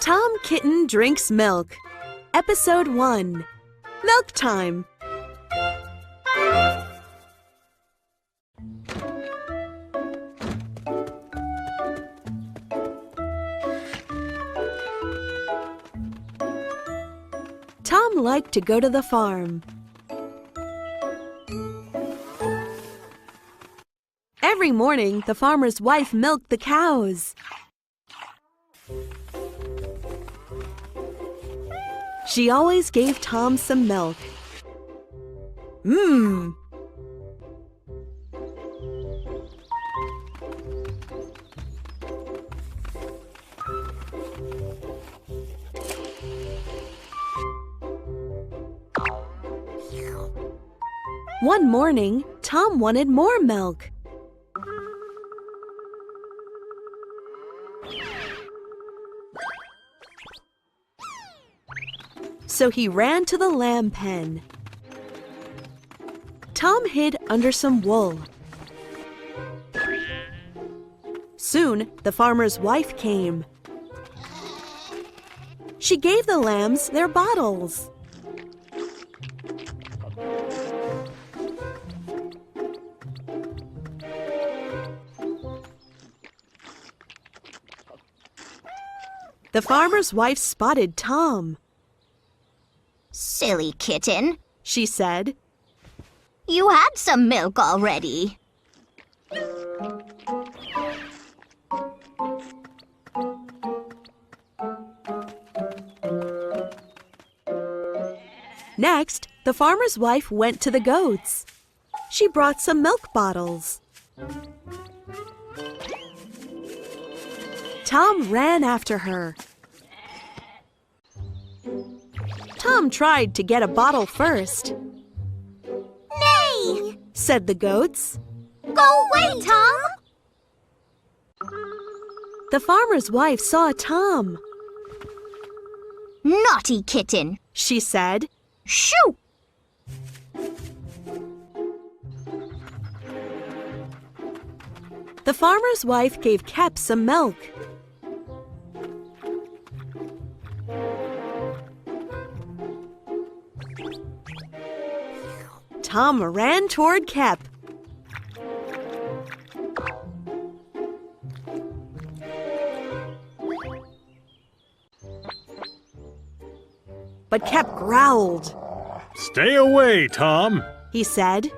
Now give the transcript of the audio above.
Tom Kitten Drinks Milk. Episode 1. Milk Time. Tom liked to go to the farm. Every morning, the farmer's wife milked the cows. She always gave Tom some milk. Mmm! One morning, Tom wanted more milk. So he ran to the lamb pen. Tom hid under some wool. Soon, the farmer's wife came. She gave the lambs their bottles. The farmer's wife spotted Tom. "Silly kitten," she said. "You had some milk already." Next, the farmer's wife went to the goats. She brought some milk bottles. Tom ran after her. Tom tried to get a bottle first. "Nay!" said the goats. "Go away, Tom!" The farmer's wife saw Tom. "Naughty kitten," she said. "Shoo!" The farmer's wife gave Kep some milk. Tom ran toward Kep. But Kep growled. "Stay away, Tom," he said.